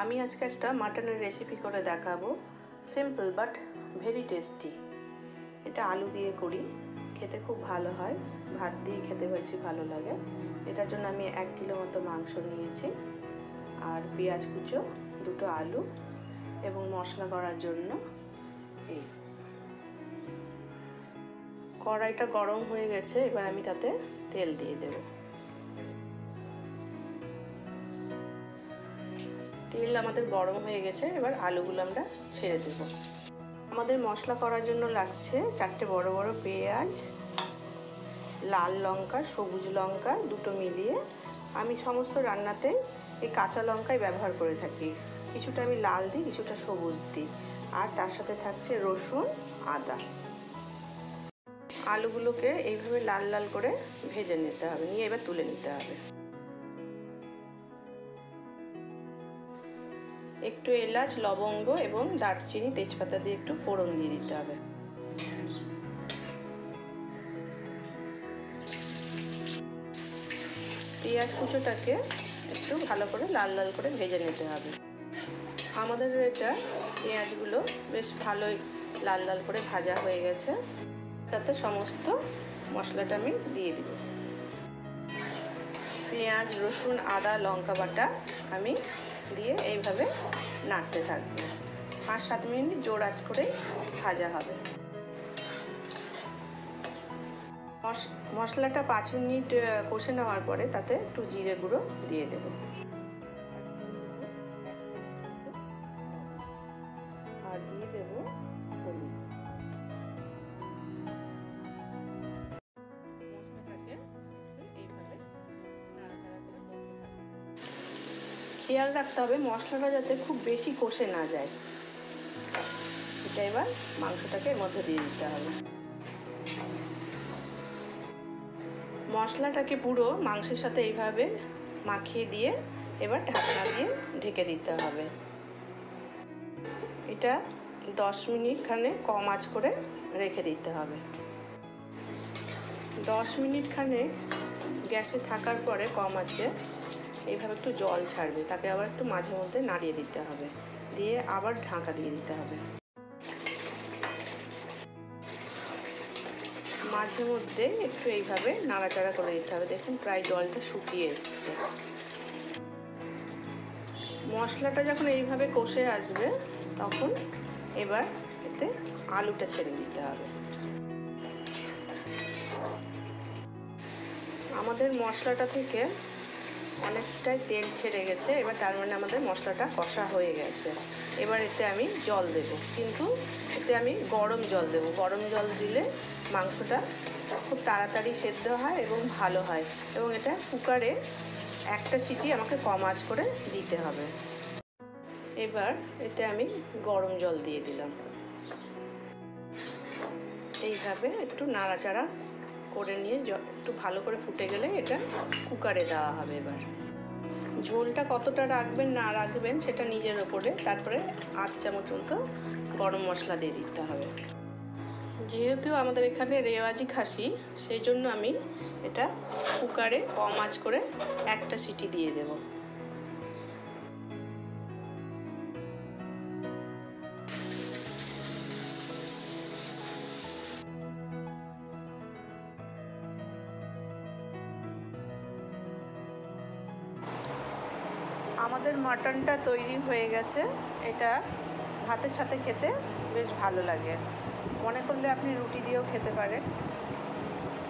আমি আজকে একটা মাটনের রেসিপি করে দেখাবো। Simple but very tasty. এটা আলু দিয়ে করি, খেতে খুব ভালো হয়, ভাত দিয়ে খেতে বেশি ভালো লাগে। এটার জন্য আমি 1 কিলো মতো মাংস নিয়েছি, আর পেঁয়াজ কুচো, 2টো আলু এবং মশলা করার জন্য এই কড়াইটা গরম হয়ে গেছে। এবার আমি তাতে তেল দিয়ে দেব। তেল আমাদের গরম হয়ে গেছে, এবার আলুগুলো আমরা ছেড়ে দেব। আমাদের মশলা করার জন্য লাগছে 4টে বড় বড় পেঁয়াজ, লাল লঙ্কা, সবুজ লঙ্কা 2টো মিলিয়ে। আমি সমস্ত রান্নাতে এই কাঁচা লঙ্কাই ব্যবহার করে থাকি। কিছুটা আমি লাল দিই, কিছুটা সবুজ দিই, আর তার সাথে থাকছে রসুন, আদা। আলুগুলোকে এইভাবে লাল লাল করে ভেজে নিতে হবে, নিয়ে এবার তুলে নিতে হবে। একটু এলাচ, লবঙ্গ এবং দারচিনি, তেজপাতা দিয়ে একটু ফোড়ন দিয়ে দিতে হবে। পেঁয়াজ কুচোটাকে একটু ভালো করে লাল লাল করে ভেজে নিতে হবে। আমাদের এটা পেঁয়াজগুলো বেশ ভালোই লাল লাল করে ভাজা হয়ে গেছে। তাতে সমস্ত মশলাটা আমি দিয়ে দিব। পেঁয়াজ, রসুন, আদা, লঙ্কা বাটা আমি দিয়ে এইভাবে নাড়তে থাকবো। 5-7 মিনিট জোর আঁচ করে ভাজা হবে। মশলাটা 5 মিনিট কষে নেওয়ার পরে তাতে একটু জিরে গুঁড়ো দিয়ে দেব, আর দিয়ে দেব হলুদ। মশলাটাকে এইভাবে নাড়াচাড়া করে করতে হবে। খেয়াল রাখতে হবে মশলাটা যাতে খুব বেশি কষে না যায়। এটা এবার মাংসটাকে এর মধ্যে দিয়ে দিতে হবে। মশলাটাকে পুরো মাংসের সাথে এইভাবে মাখিয়ে দিয়ে এবার ঢাকনা দিয়ে ঢেকে দিতে হবে। এটা 10 মিনিট খানে কম আঁচ করে রেখে দিতে হবে। 10 মিনিট খানে গ্যাসে থাকার পরে কম আঁচে এইভাবে একটু জল ছাড়বে, তাকে আবার একটু মাঝে মধ্যে নাড়িয়ে দিতে হবে, দিয়ে আবার ঢাকা দিয়ে দিতে হবে। মাঝে মধ্যে একটু এইভাবে নাড়াচাড়া করে দিতে হবে। দেখুন প্রায় জলটা শুকিয়ে এসছে। মশলাটা যখন এইভাবে কষে আসবে তখন এবার এতে আলুটা ছেড়ে দিতে হবে। আমাদের মশলাটা থেকে অনেকটাই তেল ছেড়ে গেছে, এবার তার মানে আমাদের মশলাটা কষা হয়ে গেছে। এবার এতে আমি জল দেব, কিন্তু এতে আমি গরম জল দেব। গরম জল দিলে মাংসটা খুব তাড়াতাড়ি সেদ্ধ হয় এবং ভালো হয়, এবং এটা কুকারে 1টা সিটি আমাকে কম আঁচ করে দিতে হবে। এবার এতে আমি গরম জল দিয়ে দিলাম। এইভাবে একটু নাড়াচাড়া করে নিয়ে একটু ভালো করে ফুটে গেলে এটা কুকারে দেওয়া হবে। এবার ঝোলটা কতটা রাখবেন না রাখবেন সেটা নিজের ওপরে। তারপরে 8 চামচ মতো গরম মশলা দিয়ে দিতে হবে। যেহেতু আমাদের এখানে রেওয়াজি খাসি, সেই জন্য আমি এটা কুকারে কম আঁচ করে 1টা সিটি দিয়ে দেব। আমাদের মাটনটা তৈরি হয়ে গেছে। এটা ভাতের সাথে খেতে বেশ ভালো লাগে। মনে করলে আপনি রুটি দিয়েও খেতে পারেন।